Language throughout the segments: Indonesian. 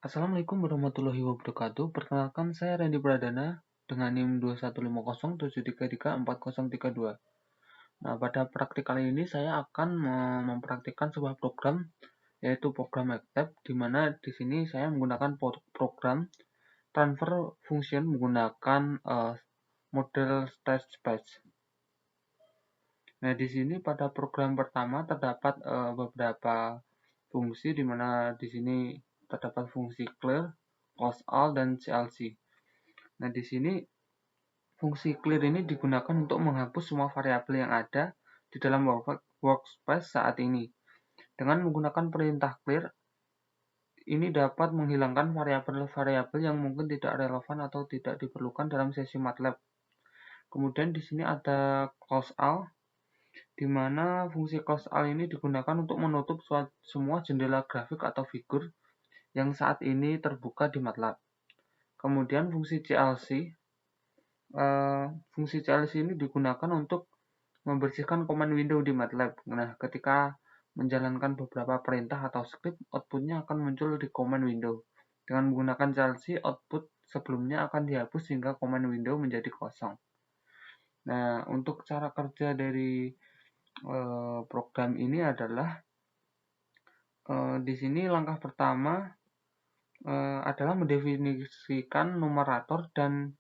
Assalamualaikum warahmatullahi wabarakatuh. Perkenalkan saya Randy Pradana dengan NIM 21507334032. Nah, pada praktik kali ini saya akan mempraktikkan sebuah program yaitu program MATLAB di mana di sini saya menggunakan program transfer function menggunakan model state space. Nah, di sini pada program pertama terdapat beberapa fungsi di mana di sini terdapat fungsi clear, close all, dan CLC. Nah, di sini fungsi clear ini digunakan untuk menghapus semua variabel yang ada di dalam workspace saat ini. Dengan menggunakan perintah clear, ini dapat menghilangkan variabel-variabel yang mungkin tidak relevan atau tidak diperlukan dalam sesi MATLAB. Kemudian di sini ada close all, di mana fungsi close all ini digunakan untuk menutup semua jendela grafik atau figur yang saat ini terbuka di MATLAB. Kemudian fungsi CLC ini digunakan untuk membersihkan command window di MATLAB. Nah, ketika menjalankan beberapa perintah atau script, outputnya akan muncul di command window. Dengan menggunakan CLC, output sebelumnya akan dihapus sehingga command window menjadi kosong. Nah, untuk cara kerja dari program ini adalah di sini langkah pertama adalah mendefinisikan numerator dan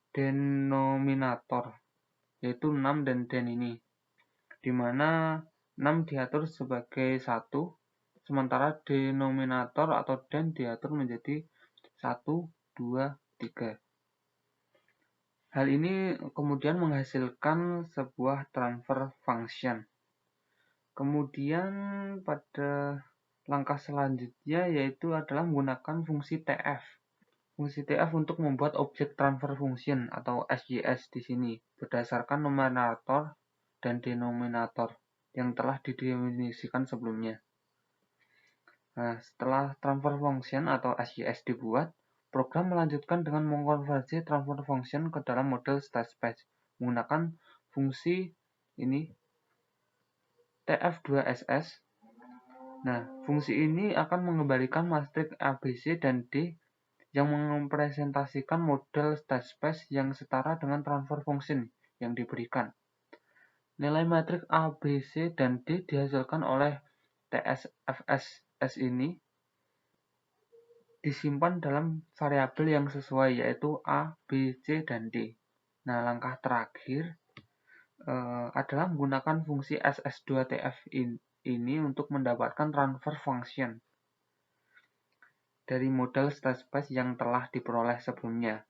denominator, yaitu num dan den ini, di mana num diatur sebagai 1, sementara denominator atau den diatur menjadi 1, 2, 3. Hal ini kemudian menghasilkan sebuah transfer function. Kemudian pada langkah selanjutnya yaitu adalah menggunakan fungsi TF. Fungsi TF untuk membuat objek transfer function atau SJS di sini berdasarkan numerator dan denominator yang telah didefinisikan sebelumnya. Nah, setelah transfer function atau SJS dibuat, program melanjutkan dengan mengkonversi transfer function ke dalam model state space menggunakan fungsi ini TF2SS. Nah, fungsi ini akan mengembalikan matriks ABC dan D yang merepresentasikan model state space yang setara dengan transfer function yang diberikan. Nilai matriks A, B, C, dan D dihasilkan oleh TSFSS ini disimpan dalam variabel yang sesuai, yaitu A, B, C, dan D. Nah, langkah terakhir adalah menggunakan fungsi SS2TF ini untuk mendapatkan transfer function dari model state space yang telah diperoleh sebelumnya.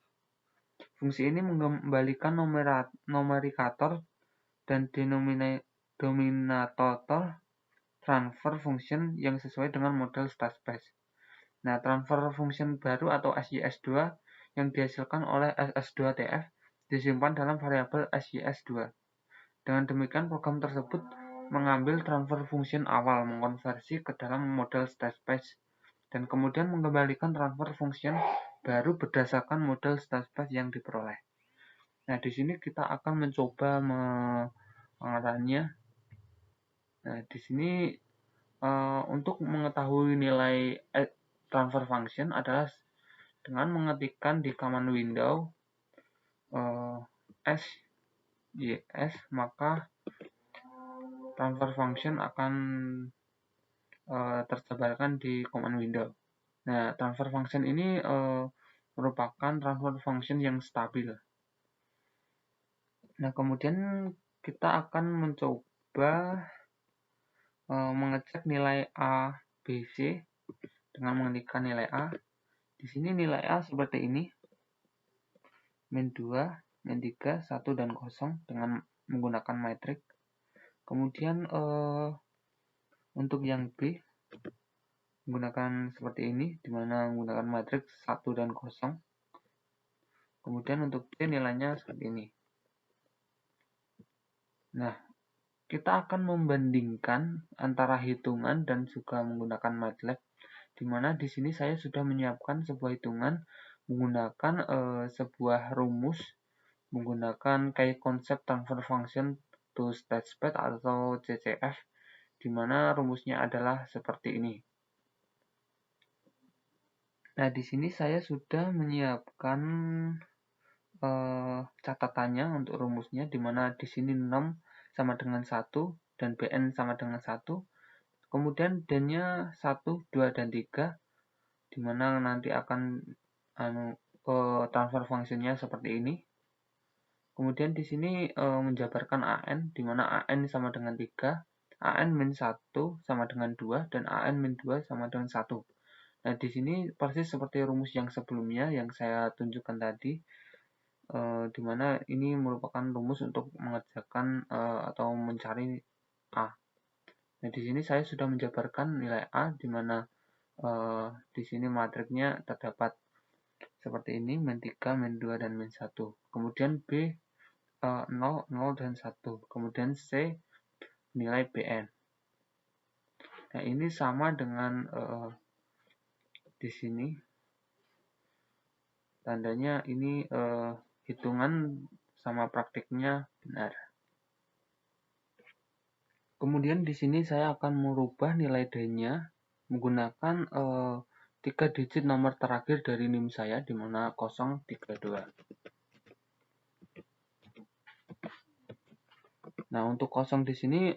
Fungsi ini mengembalikan numerator dan denominator transfer function yang sesuai dengan model state space. Nah, transfer function baru atau SJS2 yang dihasilkan oleh SS2TF disimpan dalam variabel SJS2. Dengan demikian, program tersebut mengambil transfer function awal, mengkonversi ke dalam model state space, dan kemudian mengembalikan transfer function baru berdasarkan model state space yang diperoleh. Nah, di sini kita akan mencoba mengarahnya. Nah, di sini untuk mengetahui nilai transfer function adalah dengan mengetikkan di command window SJS, maka transfer function akan tersebarkan di command window. Nah, transfer function ini merupakan transfer function yang stabil. Nah, kemudian kita akan mencoba mengecek nilai A, B, C dengan mengetikkan nilai A. Di sini nilai A seperti ini, min 2, min 3, 1, dan 0 dengan menggunakan matriks. Kemudian untuk yang B menggunakan seperti ini, di mana menggunakan matriks 1 dan 0. Kemudian untuk C nilainya seperti ini. Nah, kita akan membandingkan antara hitungan dan juga menggunakan MATLAB, di mana di sini saya sudah menyiapkan sebuah hitungan menggunakan sebuah rumus menggunakan key concept transfer function to state space atau CCF, di mana rumusnya adalah seperti ini. Nah, di sini saya sudah menyiapkan catatannya untuk rumusnya, di mana di sini 6 sama dengan 1 dan Bn sama dengan 1. Kemudian D-nya 1, 2, dan 3, di mana nanti akan transfer fungsinya seperti ini. Kemudian di sini menjabarkan AN, di mana AN sama dengan 3, AN min 1 sama dengan 2, dan AN min 2 sama dengan 1. Nah, di sini persis seperti rumus yang sebelumnya yang saya tunjukkan tadi, di mana ini merupakan rumus untuk mengerjakan atau mencari A. Nah, di sini saya sudah menjabarkan nilai A, di mana di sini matriksnya terdapat seperti ini, min 3, min 2, dan min 1. Kemudian B 0, 0, dan 1. Kemudian C nilai Bn. Nah, ini sama dengan di sini. Tandanya ini hitungan sama praktiknya benar. Kemudian di sini saya akan merubah nilai D-nya menggunakan 3 digit nomor terakhir dari NIM saya, di mana 032. Nah, untuk 0 di sini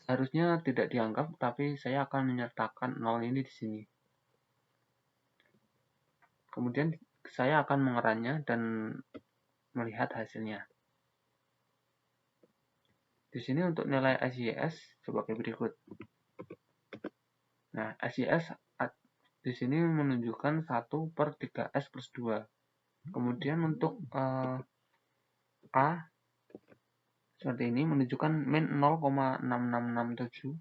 seharusnya tidak dianggap, tapi saya akan menyertakan 0 ini di sini. Kemudian saya akan mengerannya dan melihat hasilnya. Di sini untuk nilai SYS sebagai berikut. Nah, SYS di sini menunjukkan 1/3S plus 2. Kemudian untuk A seperti ini menunjukkan min 0,6667.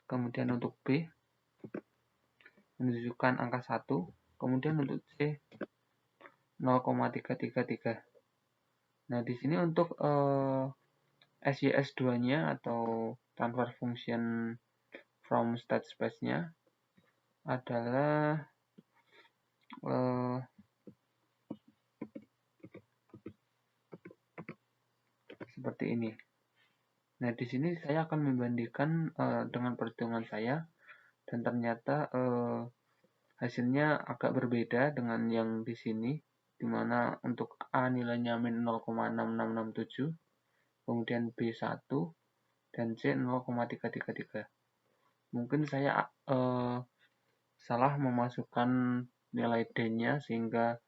Kemudian untuk B menunjukkan angka 1. Kemudian untuk C 0,333. Nah, di sini untuk SYS2-nya atau transfer function from state space-nya adalah seperti ini. Nah, di sini saya akan membandingkan dengan perhitungan saya, dan ternyata hasilnya agak berbeda dengan yang di sini, di mana untuk A nilainya min 0,6667, kemudian B 1, dan C 0,333. Mungkin saya salah memasukkan nilai D-nya sehingga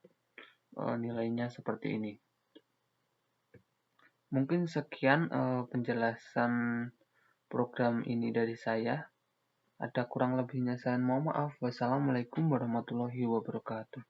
nilainya seperti ini. Mungkin sekian penjelasan program ini dari saya. Ada kurang lebihnya saya mohon maaf. Wassalamualaikum warahmatullahi wabarakatuh.